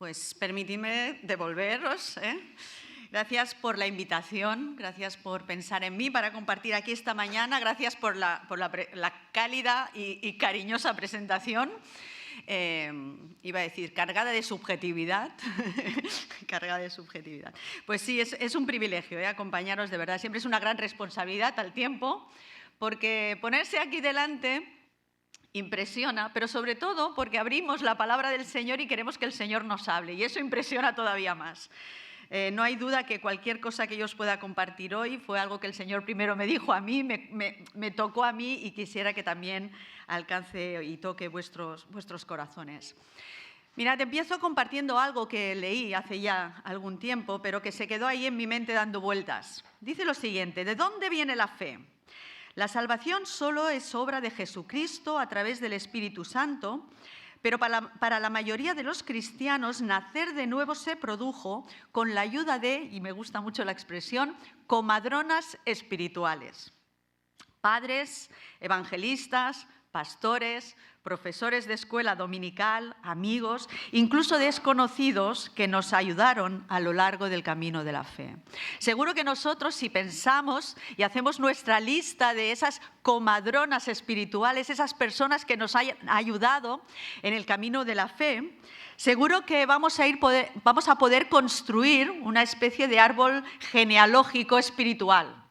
Pues permitidme devolveros. Gracias por la invitación, gracias por pensar en mí para compartir aquí esta mañana, gracias por la cálida y cariñosa presentación. Iba a decir, cargada de subjetividad. Cargada de subjetividad. Pues sí, es un privilegio acompañaros, de verdad. Siempre es una gran responsabilidad al tiempo, porque ponerse aquí delante impresiona, pero sobre todo porque abrimos la palabra del Señor y queremos que el Señor nos hable, y eso impresiona todavía más. No hay duda que cualquier cosa que yo os pueda compartir hoy fue algo que el Señor primero me dijo a mí, me tocó a mí, y quisiera que también alcance y toque vuestros corazones. Mirad, empiezo compartiendo algo que leí hace ya algún tiempo, pero que se quedó ahí en mi mente dando vueltas. Dice lo siguiente: ¿de dónde viene la fe? La salvación solo es obra de Jesucristo a través del Espíritu Santo, pero para la mayoría de los cristianos nacer de nuevo se produjo con la ayuda de, y me gusta mucho la expresión, comadronas espirituales. Padres, evangelistas, pastores, profesores de escuela dominical, amigos, incluso desconocidos que nos ayudaron a lo largo del camino de la fe. Seguro que nosotros, si pensamos y hacemos nuestra lista de esas comadronas espirituales, esas personas que nos hayan ayudado en el camino de la fe, seguro que vamos a poder construir una especie de árbol genealógico espiritual.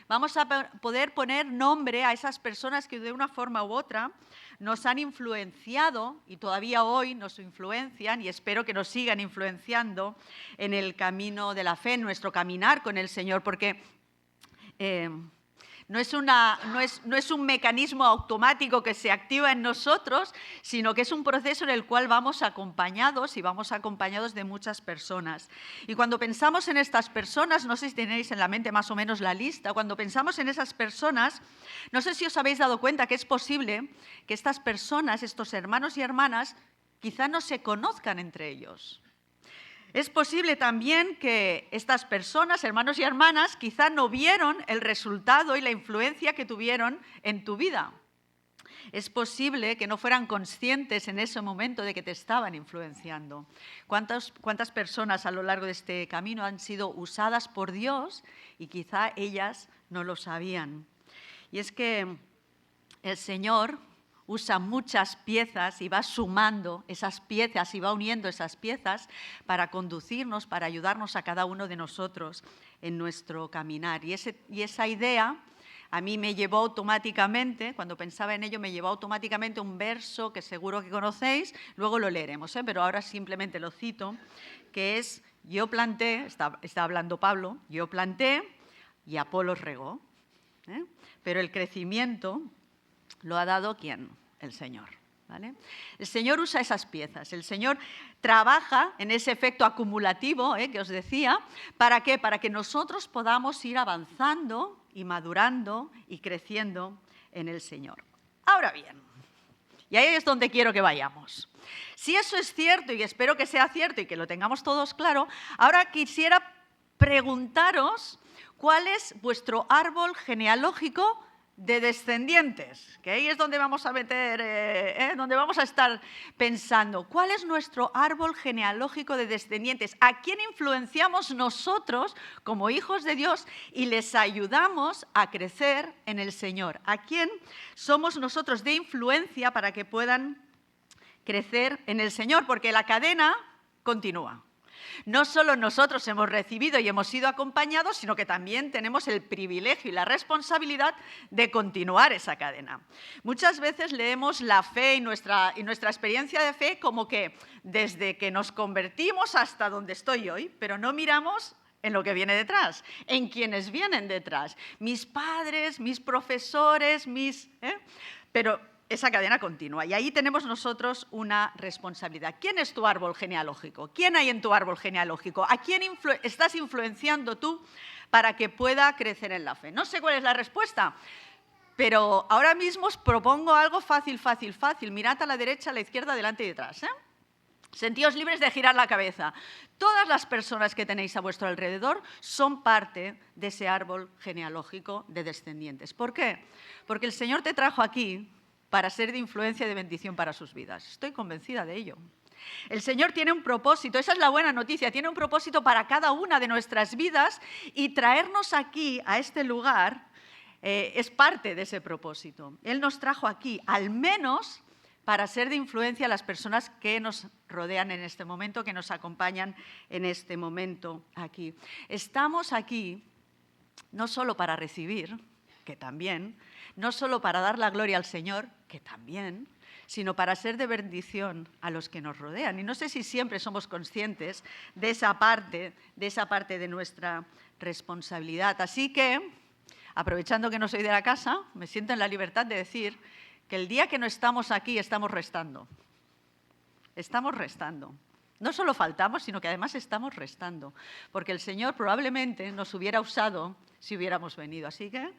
Vamos a poder poner nombre a esas personas que de una forma u otra nos han influenciado y todavía hoy nos influencian, y espero que nos sigan influenciando en el camino de la fe, en nuestro caminar con el Señor, porque no es un mecanismo automático que se activa en nosotros, sino que es un proceso en el cual vamos acompañados de muchas personas. Y cuando pensamos en estas personas, no sé si tenéis en la mente más o menos la lista, cuando pensamos en esas personas, no sé si os habéis dado cuenta que es posible que estas personas, estos hermanos y hermanas, quizá no se conozcan entre ellos. Es posible también que estas personas, hermanos y hermanas, quizá no vieron el resultado y la influencia que tuvieron en tu vida. Es posible que no fueran conscientes en ese momento de que te estaban influenciando. ¿Cuántas personas a lo largo de este camino han sido usadas por Dios y quizá ellas no lo sabían? Y es que el Señor usa muchas piezas y va sumando esas piezas y va uniendo esas piezas para conducirnos, para ayudarnos a cada uno de nosotros en nuestro caminar. Y esa idea a mí me llevó automáticamente, cuando pensaba en ello, me llevó automáticamente un verso que seguro que conocéis, luego lo leeremos, pero ahora simplemente lo cito, que es: yo planté, está hablando Pablo, yo planté y Apolos regó, pero el crecimiento lo ha dado ¿quién? El Señor. ¿Vale? El Señor usa esas piezas, el Señor trabaja en ese efecto acumulativo que os decía. ¿Para qué? Para que nosotros podamos ir avanzando y madurando y creciendo en el Señor. Ahora bien, y ahí es donde quiero que vayamos. Si eso es cierto, y espero que sea cierto y que lo tengamos todos claro, ahora quisiera preguntaros cuál es vuestro árbol genealógico de descendientes, que ahí es donde vamos a meter, donde vamos a estar pensando. ¿Cuál es nuestro árbol genealógico de descendientes? ¿A quién influenciamos nosotros como hijos de Dios y les ayudamos a crecer en el Señor? ¿A quién somos nosotros de influencia para que puedan crecer en el Señor? Porque la cadena continúa. No solo nosotros hemos recibido y hemos sido acompañados, sino que también tenemos el privilegio y la responsabilidad de continuar esa cadena. Muchas veces leemos la fe y nuestra experiencia de fe como que desde que nos convertimos hasta donde estoy hoy, pero no miramos en lo que viene detrás, en quienes vienen detrás. Mis padres, mis profesores, pero esa cadena continúa, y ahí tenemos nosotros una responsabilidad. ¿Quién es tu árbol genealógico? ¿Quién hay en tu árbol genealógico? ¿A quién estás influenciando tú para que pueda crecer en la fe? No sé cuál es la respuesta, pero ahora mismo os propongo algo fácil. Mirad a la derecha, a la izquierda, adelante y detrás. Sentíos libres de girar la cabeza. Todas las personas que tenéis a vuestro alrededor son parte de ese árbol genealógico de descendientes. ¿Por qué? Porque el Señor te trajo aquí para ser de influencia y de bendición para sus vidas. Estoy convencida de ello. El Señor tiene un propósito, esa es la buena noticia, tiene un propósito para cada una de nuestras vidas y traernos aquí, a este lugar, es parte de ese propósito. Él nos trajo aquí, al menos para ser de influencia a las personas que nos rodean en este momento, que nos acompañan en este momento aquí. Estamos aquí no solo para recibir, que también, no solo para dar la gloria al Señor, que también, sino para ser de bendición a los que nos rodean. Y no sé si siempre somos conscientes de esa parte de nuestra responsabilidad. Así que, aprovechando que no soy de la casa, me siento en la libertad de decir que el día que no estamos aquí estamos restando. Estamos restando. No solo faltamos, sino que además estamos restando, porque el Señor probablemente nos hubiera usado si hubiéramos venido. Así que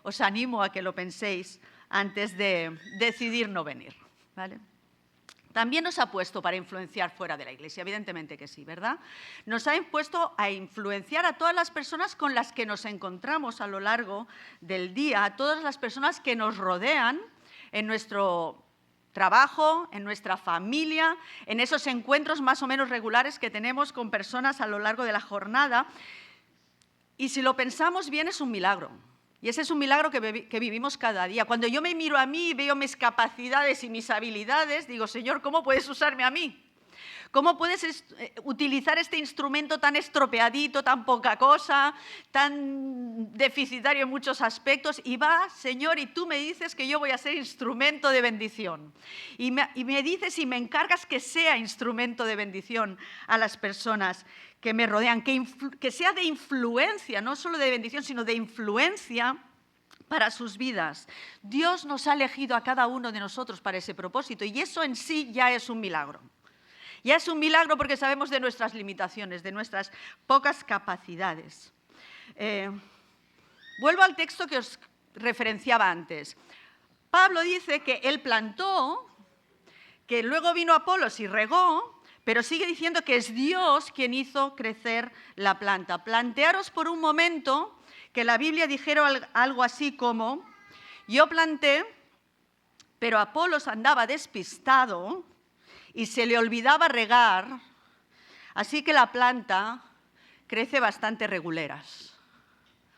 os animo a que lo penséis antes de decidir no venir, ¿vale? También nos ha puesto para influenciar fuera de la Iglesia, evidentemente que sí, ¿verdad? Nos ha impuesto a influenciar a todas las personas con las que nos encontramos a lo largo del día, a todas las personas que nos rodean en nuestro trabajo, en nuestra familia, en esos encuentros más o menos regulares que tenemos con personas a lo largo de la jornada. Y si lo pensamos bien, es un milagro. Y ese es un milagro que vivimos cada día. Cuando yo me miro a mí y veo mis capacidades y mis habilidades, digo, Señor, ¿cómo puedes usarme a mí? ¿Cómo puedes utilizar este instrumento tan estropeadito, tan poca cosa, tan deficitario en muchos aspectos? Y va, Señor, y tú me dices que yo voy a ser instrumento de bendición. Y me dices y me encargas que sea instrumento de bendición a las personas que me rodean, que sea de influencia, no solo de bendición, sino de influencia para sus vidas. Dios nos ha elegido a cada uno de nosotros para ese propósito y eso en sí ya es un milagro. Ya es un milagro porque sabemos de nuestras limitaciones, de nuestras pocas capacidades. Vuelvo al texto que os referenciaba antes. Pablo dice que él plantó, que luego vino Apolos y regó, pero sigue diciendo que es Dios quien hizo crecer la planta. Plantearos por un momento que la Biblia dijera algo así como: yo planté, pero Apolos andaba despistado y se le olvidaba regar, así que la planta crece bastante reguleras.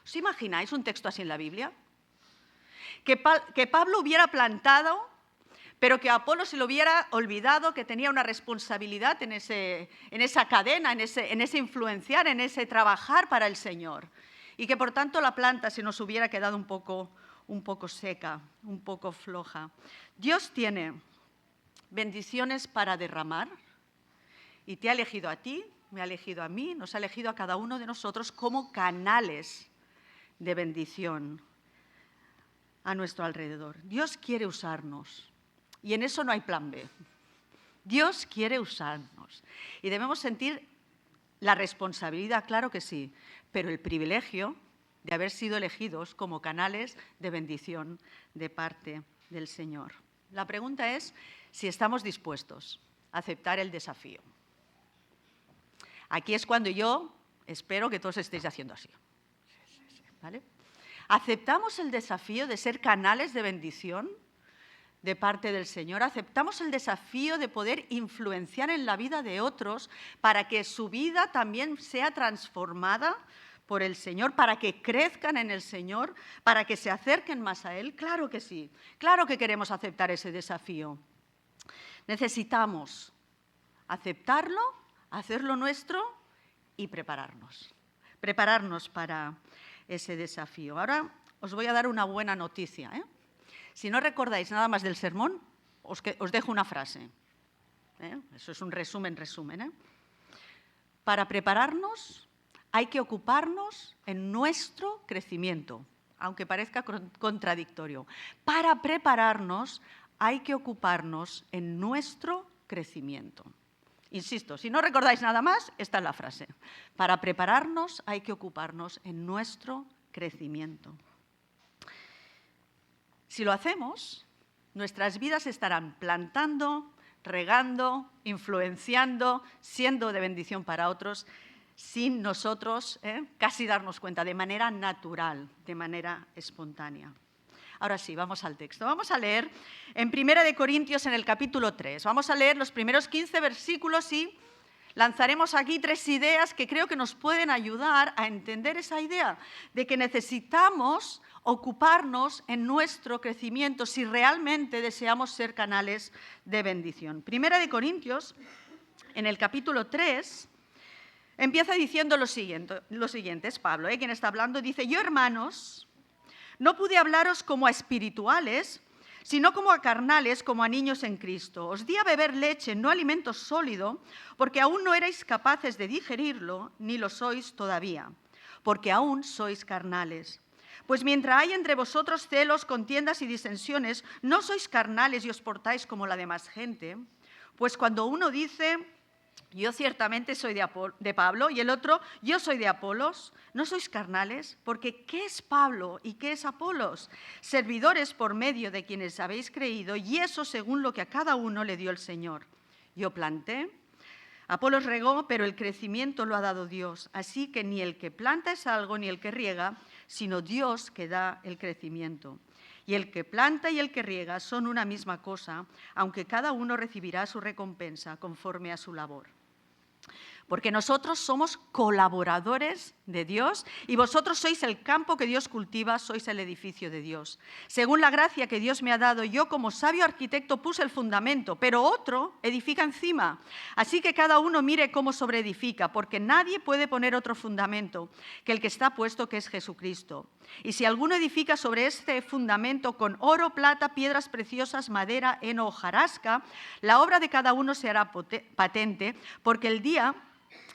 ¿Os imagináis un texto así en la Biblia? Que Pablo hubiera plantado, pero que Apolo se lo hubiera olvidado, que tenía una responsabilidad en esa cadena, en ese influenciar, en ese trabajar para el Señor. Y que por tanto la planta se nos hubiera quedado un poco seca, un poco floja. Dios tiene bendiciones para derramar y te ha elegido a ti, me ha elegido a mí, nos ha elegido a cada uno de nosotros como canales de bendición a nuestro alrededor. Dios quiere usarnos y en eso no hay plan B. Dios quiere usarnos y debemos sentir la responsabilidad, claro que sí, pero el privilegio de haber sido elegidos como canales de bendición de parte del Señor. La pregunta es si estamos dispuestos a aceptar el desafío. Aquí es cuando yo espero que todos estéis haciendo así. ¿Vale? ¿Aceptamos el desafío de ser canales de bendición de parte del Señor? ¿Aceptamos el desafío de poder influenciar en la vida de otros para que su vida también sea transformada por el Señor, para que crezcan en el Señor, para que se acerquen más a Él? Claro que sí, claro que queremos aceptar ese desafío. Necesitamos aceptarlo, hacerlo nuestro y prepararnos para ese desafío. Ahora os voy a dar una buena noticia, ¿eh? Si no recordáis nada más del sermón, os dejo una frase. Eso es un resumen. Para prepararnos hay que ocuparnos en nuestro crecimiento, aunque parezca contradictorio. Para prepararnos hay que ocuparnos en nuestro crecimiento. Insisto, si no recordáis nada más, esta es la frase. Para prepararnos hay que ocuparnos en nuestro crecimiento. Si lo hacemos, nuestras vidas estarán plantando, regando, influenciando, siendo de bendición para otros, sin nosotros casi darnos cuenta, de manera natural, de manera espontánea. Ahora sí, vamos al texto. Vamos a leer en 1 de Corintios en el capítulo 3. Vamos a leer los primeros 15 versículos y lanzaremos aquí 3 ideas que creo que nos pueden ayudar a entender esa idea de que necesitamos ocuparnos en nuestro crecimiento si realmente deseamos ser canales de bendición. 1 de Corintios, en el capítulo 3, empieza diciendo lo siguiente, es Pablo, quien está hablando, dice: yo, hermanos, no pude hablaros como a espirituales, sino como a carnales, como a niños en Cristo. Os di a beber leche, no alimento sólido, porque aún no erais capaces de digerirlo, ni lo sois todavía, porque aún sois carnales. Pues mientras hay entre vosotros celos, contiendas y disensiones, ¿no sois carnales y os portáis como la demás gente? Pues cuando uno dice: yo ciertamente soy de Pablo, y el otro: yo soy de Apolos, ¿no sois carnales? Porque ¿qué es Pablo y qué es Apolos? Servidores por medio de quienes habéis creído, y eso según lo que a cada uno le dio el Señor. Yo planté, Apolos regó, pero el crecimiento lo ha dado Dios. Así que ni el que planta es algo, ni el que riega, sino Dios que da el crecimiento. Y el que planta y el que riega son una misma cosa, aunque cada uno recibirá su recompensa conforme a su labor. Porque nosotros somos colaboradores de Dios y vosotros sois el campo que Dios cultiva, sois el edificio de Dios. Según la gracia que Dios me ha dado, yo como sabio arquitecto puse el fundamento, pero otro edifica encima. Así que cada uno mire cómo sobreedifica, porque nadie puede poner otro fundamento que el que está puesto, que es Jesucristo. Y si alguno edifica sobre este fundamento con oro, plata, piedras preciosas, madera, heno, hojarasca, la obra de cada uno se hará patente, porque el día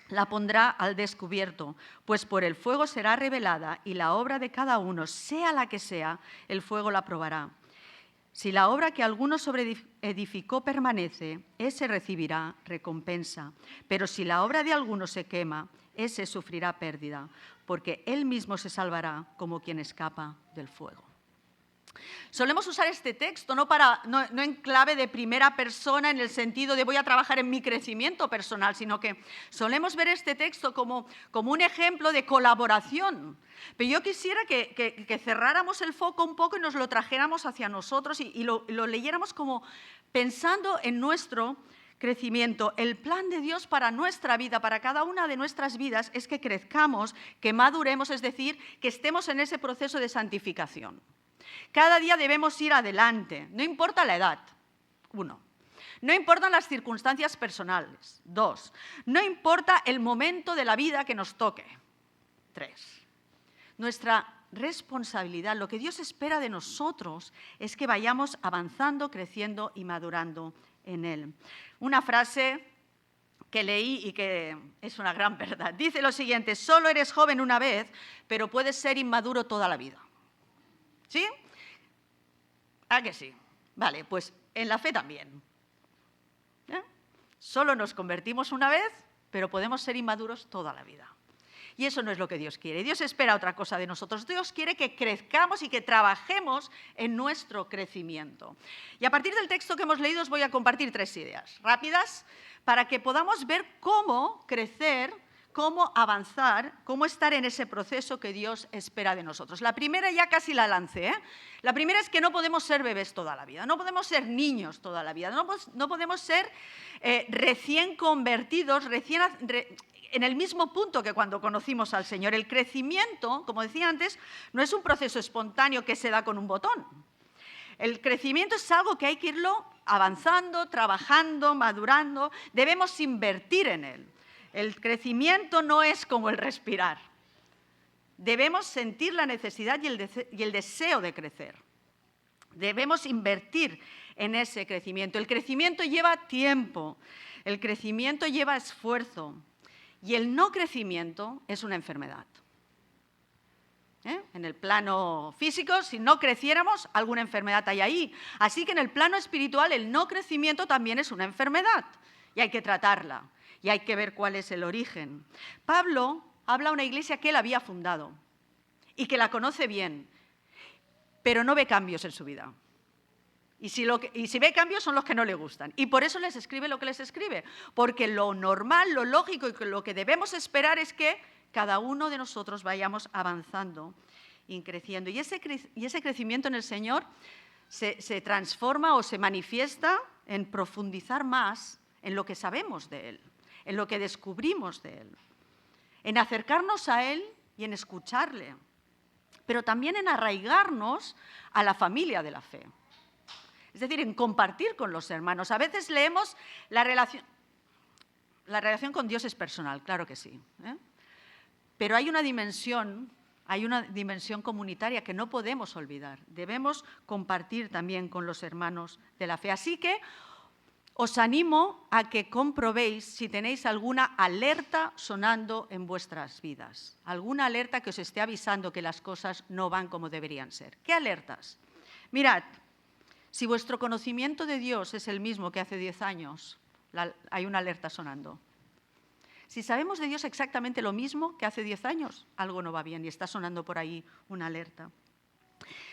la pondrá al descubierto, pues por el fuego será revelada, y la obra de cada uno, sea la que sea, el fuego la probará. Si la obra que alguno sobreedificó permanece, ese recibirá recompensa. Pero si la obra de alguno se quema, ese sufrirá pérdida, porque él mismo se salvará como quien escapa del fuego. Solemos usar este texto no en clave de primera persona en el sentido de voy a trabajar en mi crecimiento personal, sino que solemos ver este texto como un ejemplo de colaboración. Pero yo quisiera que cerráramos el foco un poco y nos lo trajéramos hacia nosotros y lo leyéramos como pensando en nuestro crecimiento. El plan de Dios para nuestra vida, para cada una de nuestras vidas, es que crezcamos, que maduremos, es decir, que estemos en ese proceso de santificación. Cada día debemos ir adelante, no importa la edad, 1. No importan las circunstancias personales, 2. No importa el momento de la vida que nos toque, 3. Nuestra responsabilidad, lo que Dios espera de nosotros, es que vayamos avanzando, creciendo y madurando en Él. Una frase que leí y que es una gran verdad. Dice lo siguiente: solo eres joven una vez, pero puedes ser inmaduro toda la vida. ¿Sí? ¿A que sí? Vale, pues en la fe también. Solo nos convertimos una vez, pero podemos ser inmaduros toda la vida. Y eso no es lo que Dios quiere. Dios espera otra cosa de nosotros. Dios quiere que crezcamos y que trabajemos en nuestro crecimiento. Y a partir del texto que hemos leído os voy a compartir 3 ideas rápidas para que podamos ver cómo crecer, cómo avanzar, cómo estar en ese proceso que Dios espera de nosotros. La primera ya casi la lancé. La primera es que no podemos ser bebés toda la vida, no podemos ser niños toda la vida, no podemos ser recién convertidos, en el mismo punto que cuando conocimos al Señor. El crecimiento, como decía antes, no es un proceso espontáneo que se da con un botón. El crecimiento es algo que hay que irlo avanzando, trabajando, madurando. Debemos invertir en él. El crecimiento no es como el respirar. Debemos sentir la necesidad y el deseo de crecer. Debemos invertir en ese crecimiento. El crecimiento lleva tiempo, el crecimiento lleva esfuerzo y el no crecimiento es una enfermedad. En el plano físico, si no creciéramos, alguna enfermedad hay ahí. Así que en el plano espiritual, el no crecimiento también es una enfermedad y hay que tratarla. Y hay que ver cuál es el origen. Pablo habla a una iglesia que él había fundado y que la conoce bien, pero no ve cambios en su vida. Y si ve cambios son los que no le gustan. Y por eso les escribe lo que les escribe. Porque lo normal, lo lógico y lo que debemos esperar es que cada uno de nosotros vayamos avanzando y creciendo. Y ese crecimiento en el Señor se transforma o se manifiesta en profundizar más en lo que sabemos de Él, en lo que descubrimos de Él, en acercarnos a Él y en escucharle, pero también en arraigarnos a la familia de la fe. Es decir, en compartir con los hermanos. A veces leemos la relación con Dios es personal, claro que sí, ¿eh? Pero hay una dimensión comunitaria que no podemos olvidar. Debemos compartir también con los hermanos de la fe. Así que os animo a que comprobéis si tenéis alguna alerta sonando en vuestras vidas, alguna alerta que os esté avisando que las cosas no van como deberían ser. ¿Qué alertas? Mirad, si vuestro conocimiento de Dios es el mismo que hace 10 años, hay una alerta sonando. Si sabemos de Dios exactamente lo mismo que hace 10 años, algo no va bien y está sonando por ahí una alerta.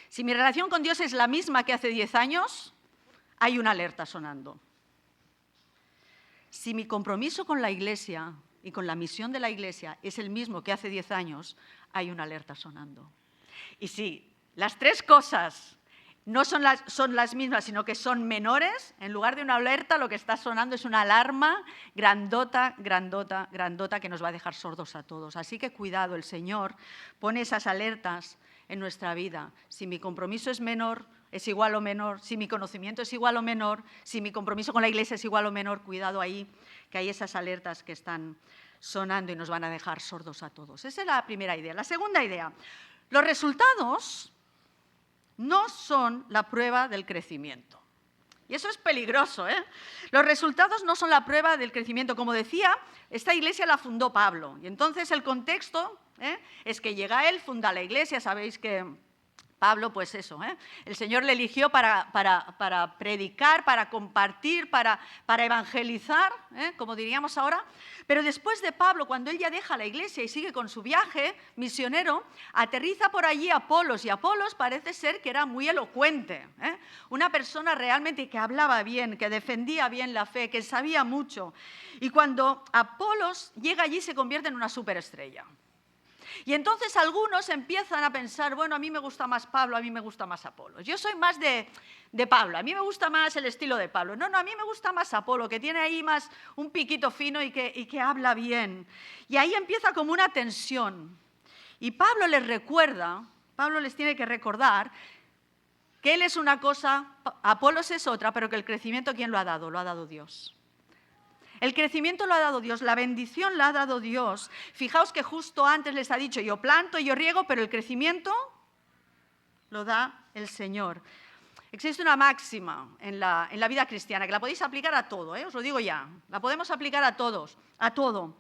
Si mi relación con Dios es la misma que hace 10 años, hay una alerta sonando. Si mi compromiso con la Iglesia y con la misión de la Iglesia es el mismo que hace 10 años, hay una alerta sonando. Y si las tres cosas no son las mismas, sino que son menores, en lugar de una alerta lo que está sonando es una alarma grandota, grandota, grandota que nos va a dejar sordos a todos. Así que cuidado, el Señor pone esas alertas en nuestra vida. Si mi compromiso es menor, es igual o menor, si mi conocimiento es igual o menor, si mi compromiso con la Iglesia es igual o menor, cuidado ahí, que hay esas alertas que están sonando y nos van a dejar sordos a todos. Esa es la primera idea. La segunda idea, los resultados no son la prueba del crecimiento. Y eso es peligroso, ¿eh? Los resultados no son la prueba del crecimiento. Como decía, esta iglesia la fundó Pablo. Y entonces el contexto es que llega él, funda la iglesia. Sabéis que Pablo, pues eso, el Señor le eligió para predicar, para compartir, para evangelizar, como diríamos ahora. Pero después de Pablo, cuando él ya deja la iglesia y sigue con su viaje misionero, aterriza por allí Apolos. Y Apolos parece ser que era muy elocuente, una persona realmente que hablaba bien, que defendía bien la fe, que sabía mucho. Y cuando Apolos llega allí se convierte en una superestrella. Y entonces algunos empiezan a pensar, bueno, a mí me gusta más Pablo, a mí me gusta más Apolos. Yo soy más de Pablo, a mí me gusta más el estilo de Pablo. No, a mí me gusta más Apolo, que tiene ahí más un piquito fino y que habla bien. Y ahí empieza como una tensión. Y Pablo les tiene que recordar que él es una cosa, Apolos es otra, pero que el crecimiento, ¿quién lo ha dado? Lo ha dado Dios. El crecimiento lo ha dado Dios, la bendición la ha dado Dios. Fijaos que justo antes les ha dicho, yo planto, yo riego, pero el crecimiento lo da el Señor. Existe una máxima en la vida cristiana, que la podéis aplicar a todo, os lo digo ya. La podemos aplicar a todos, a todo.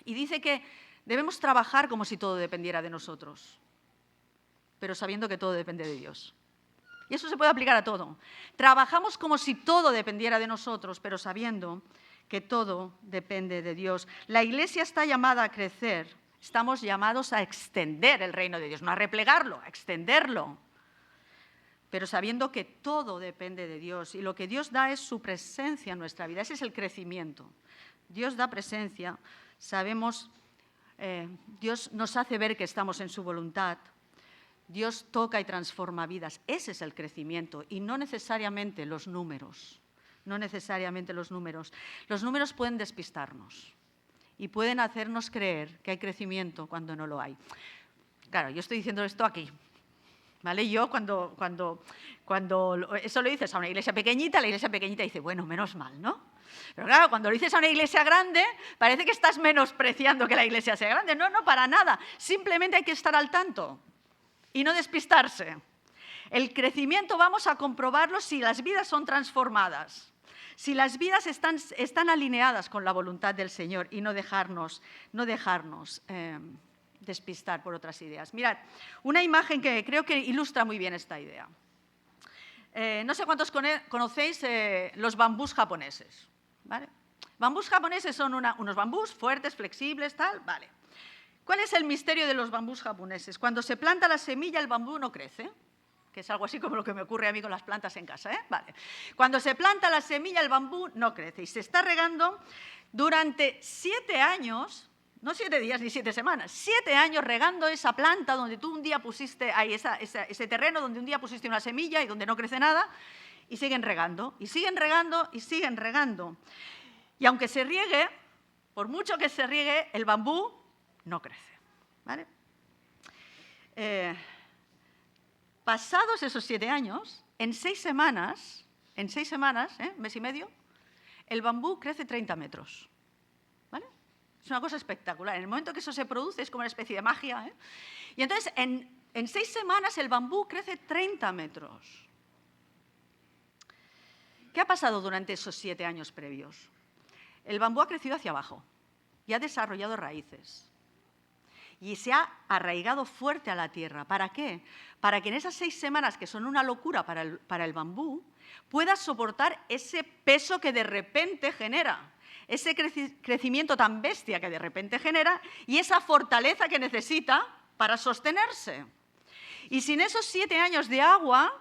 Y dice que debemos trabajar como si todo dependiera de nosotros, pero sabiendo que todo depende de Dios. Y eso se puede aplicar a todo. Trabajamos como si todo dependiera de nosotros, pero sabiendo que todo depende de Dios. La Iglesia está llamada a crecer, estamos llamados a extender el reino de Dios, no a replegarlo, a extenderlo, pero sabiendo que todo depende de Dios y lo que Dios da es su presencia en nuestra vida, ese es el crecimiento. Dios da presencia, sabemos, Dios nos hace ver que estamos en su voluntad, Dios toca y transforma vidas, ese es el crecimiento y no necesariamente los números. No necesariamente los números. Los números pueden despistarnos y pueden hacernos creer que hay crecimiento cuando no lo hay. Claro, yo estoy diciendo esto aquí, ¿vale? Yo cuando eso lo dices a una iglesia pequeñita, la iglesia pequeñita dice, bueno, menos mal, ¿no? Pero claro, cuando lo dices a una iglesia grande, parece que estás menospreciando que la iglesia sea grande. No, para nada. Simplemente hay que estar al tanto y no despistarse. El crecimiento vamos a comprobarlo si las vidas son transformadas. Si las vidas están alineadas con la voluntad del Señor y no dejarnos despistar por otras ideas. Mirad, una imagen que creo que ilustra muy bien esta idea. No sé cuántos conocéis los bambús japoneses, ¿vale? Bambús japoneses son unos bambús fuertes, flexibles, tal, vale. ¿Cuál es el misterio de los bambús japoneses? Cuando se planta la semilla, el bambú no crece. Que es algo así como lo que me ocurre a mí con las plantas en casa, Vale. Cuando se planta la semilla, el bambú no crece y se está regando durante 7 años, No 7 días ni 7 semanas, 7 años regando esa planta donde tú un día pusiste, ahí ese terreno donde un día pusiste una semilla y donde no crece nada, y siguen regando, y siguen regando, y siguen regando. Y aunque se riegue, por mucho que se riegue, el bambú no crece, ¿vale? Pasados esos 7 años, en 6 semanas, mes y medio, el bambú crece 30 metros. ¿Vale? Es una cosa espectacular. En el momento que eso se produce es como una especie de magia, ¿eh? Y entonces, en 6 semanas el bambú crece 30 metros. ¿Qué ha pasado durante esos 7 años previos? El bambú ha crecido hacia abajo y ha desarrollado raíces. Y se ha arraigado fuerte a la tierra. ¿Para qué? Para que en esas 6 semanas, que son una locura para el bambú, pueda soportar ese peso que de repente genera, ese crecimiento tan bestia que de repente genera y esa fortaleza que necesita para sostenerse. Y sin esos 7 años de agua,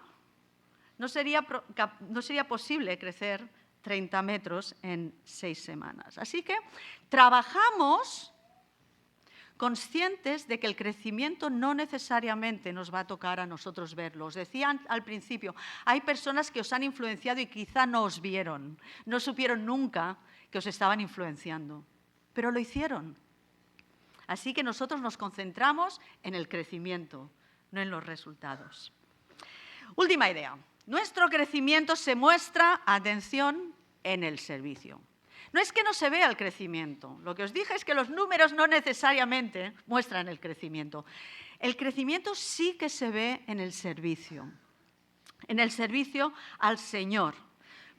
no sería posible crecer 30 metros en 6 semanas. Así que trabajamos conscientes de que el crecimiento no necesariamente nos va a tocar a nosotros verlo. Os decía al principio, hay personas que os han influenciado y quizá no os vieron, no supieron nunca que os estaban influenciando, pero lo hicieron. Así que nosotros nos concentramos en el crecimiento, no en los resultados. Última idea. Nuestro crecimiento se muestra, atención, en el servicio. No es que no se vea el crecimiento. Lo que os dije es que los números no necesariamente muestran el crecimiento. El crecimiento sí que se ve en el servicio al Señor.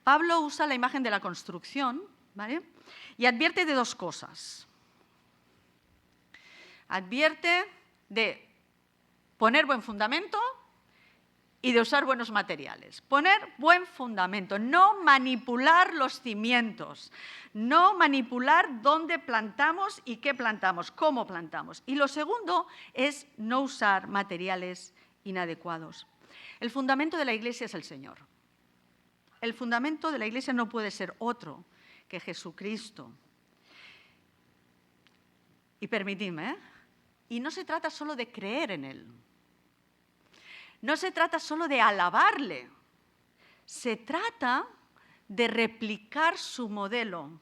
Pablo usa la imagen de la construcción, ¿vale? Y advierte de 2 cosas. Advierte de poner buen fundamento y de usar buenos materiales. Poner buen fundamento, no manipular los cimientos, no manipular dónde plantamos y qué plantamos, cómo plantamos. Y lo segundo es no usar materiales inadecuados. El fundamento de la Iglesia es el Señor. El fundamento de la Iglesia no puede ser otro que Jesucristo. Y permitidme, y no se trata solo de creer en Él. No se trata solo de alabarle, se trata de replicar su modelo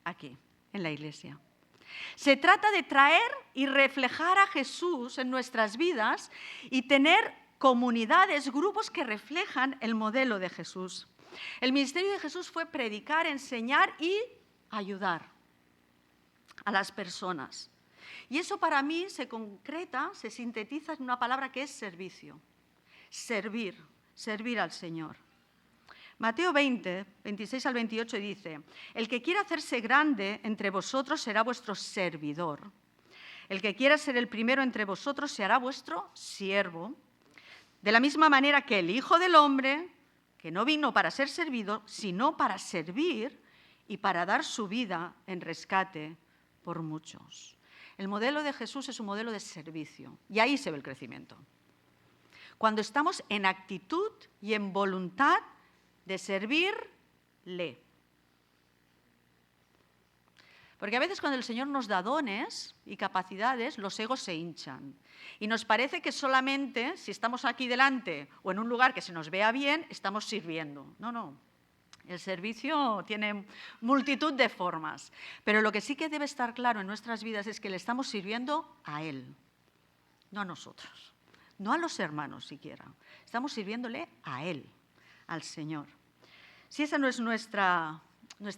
aquí, en la Iglesia. Se trata de traer y reflejar a Jesús en nuestras vidas y tener comunidades, grupos que reflejan el modelo de Jesús. El ministerio de Jesús fue predicar, enseñar y ayudar a las personas. Y eso para mí se concreta, se sintetiza en una palabra que es servicio. Servir, servir al Señor. Mateo 20, 26 al 28 dice, el que quiera hacerse grande entre vosotros será vuestro servidor. El que quiera ser el primero entre vosotros se hará vuestro siervo. De la misma manera que el Hijo del Hombre, que no vino para ser servido, sino para servir y para dar su vida en rescate por muchos. El modelo de Jesús es un modelo de servicio y ahí se ve el crecimiento. Cuando estamos en actitud y en voluntad de servirle. Porque a veces cuando el Señor nos da dones y capacidades, los egos se hinchan. Y nos parece que solamente si estamos aquí delante o en un lugar que se nos vea bien, estamos sirviendo. No, no. El servicio tiene multitud de formas, pero lo que sí que debe estar claro en nuestras vidas es que le estamos sirviendo a Él, no a nosotros, no a los hermanos siquiera. Estamos sirviéndole a Él, al Señor. Si esa no es nuestra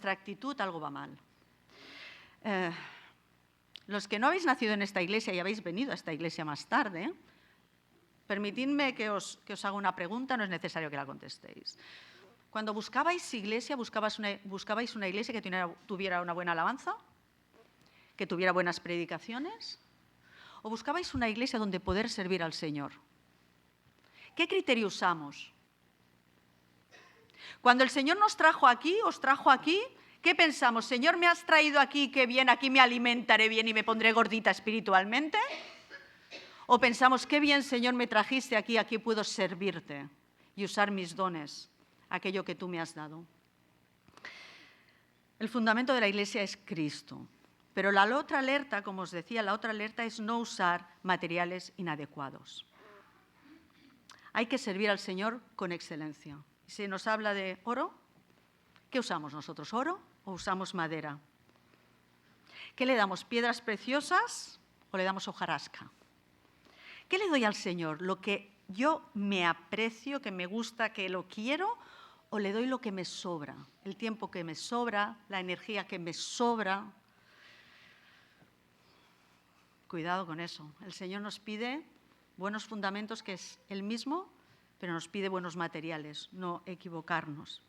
actitud, algo va mal. Los que no habéis nacido en esta iglesia y habéis venido a esta iglesia más tarde, permitidme que os haga una pregunta, no es necesario que la contestéis. Cuando buscabais iglesia, ¿buscabais una iglesia que tuviera una buena alabanza? ¿Que tuviera buenas predicaciones? ¿O buscabais una iglesia donde poder servir al Señor? ¿Qué criterio usamos? Cuando el Señor os trajo aquí, ¿qué pensamos? Señor, ¿me has traído aquí? Qué bien, aquí me alimentaré bien y me pondré gordita espiritualmente. ¿O pensamos, qué bien, Señor, me trajiste aquí, aquí puedo servirte y usar mis dones? Aquello que tú me has dado. El fundamento de la Iglesia es Cristo. Pero la otra alerta, como os decía, la otra alerta es no usar materiales inadecuados. Hay que servir al Señor con excelencia. Si nos habla de oro, ¿qué usamos nosotros? ¿Oro o usamos madera? ¿Qué le damos? ¿Piedras preciosas o le damos hojarasca? ¿Qué le doy al Señor? ¿Lo que yo me aprecio, que me gusta, que lo quiero? ¿O le doy lo que me sobra? El tiempo que me sobra, la energía que me sobra. Cuidado con eso. El Señor nos pide buenos fundamentos, que es el mismo, pero nos pide buenos materiales, no equivocarnos.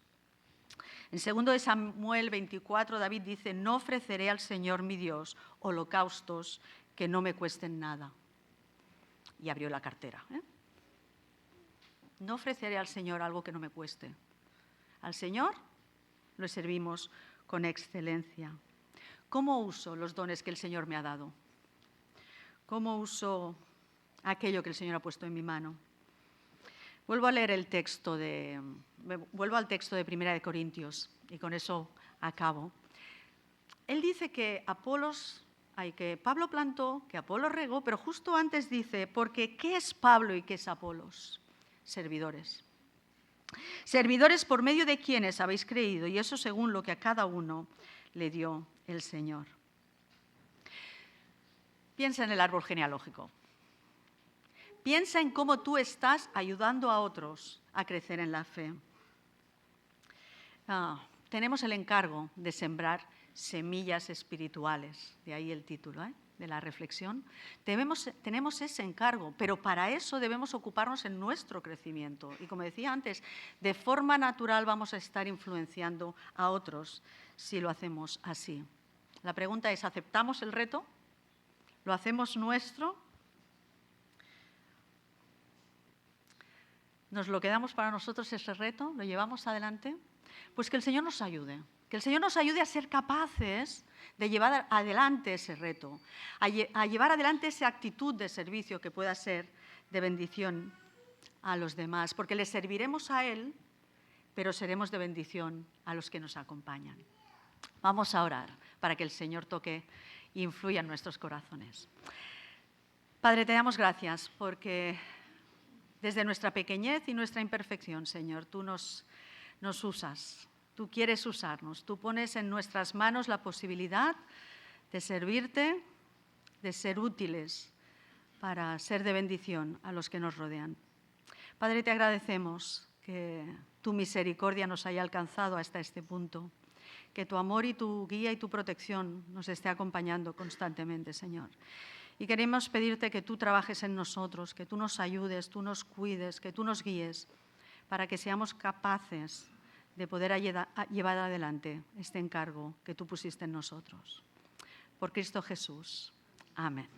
En 2 Samuel 24, David dice, no ofreceré al Señor mi Dios holocaustos que no me cuesten nada. Y abrió la cartera. No ofreceré al Señor algo que no me cueste. Al Señor lo servimos con excelencia. ¿Cómo uso los dones que el Señor me ha dado? ¿Cómo uso aquello que el Señor ha puesto en mi mano? Vuelvo al texto de 1 de Corintios y con eso acabo. Él dice que Pablo plantó, que Apolos regó, pero justo antes dice, porque ¿qué es Pablo y qué es Apolos? Servidores. Servidores por medio de quienes habéis creído, y eso según lo que a cada uno le dio el Señor. Piensa en el árbol genealógico. Piensa en cómo tú estás ayudando a otros a crecer en la fe. Tenemos el encargo de sembrar semillas espirituales, de ahí el título de la reflexión. Tenemos ese encargo, pero para eso debemos ocuparnos en nuestro crecimiento. Y como decía antes, de forma natural vamos a estar influenciando a otros si lo hacemos así. La pregunta es, ¿aceptamos el reto? ¿Lo hacemos nuestro? ¿Nos lo quedamos para nosotros ese reto? ¿Lo llevamos adelante? Pues que el Señor nos ayude. Que el Señor nos ayude a ser capaces de llevar adelante ese reto, a llevar adelante esa actitud de servicio que pueda ser de bendición a los demás, porque le serviremos a Él, pero seremos de bendición a los que nos acompañan. Vamos a orar para que el Señor toque e influya en nuestros corazones. Padre, te damos gracias porque desde nuestra pequeñez y nuestra imperfección, Señor, tú nos usas. Tú quieres usarnos, tú pones en nuestras manos la posibilidad de servirte, de ser útiles para ser de bendición a los que nos rodean. Padre, te agradecemos que tu misericordia nos haya alcanzado hasta este punto, que tu amor y tu guía y tu protección nos esté acompañando constantemente, Señor. Y queremos pedirte que tú trabajes en nosotros, que tú nos ayudes, tú nos cuides, que tú nos guíes, para que seamos capaces de poder llevar adelante este encargo que tú pusiste en nosotros. Por Cristo Jesús. Amén.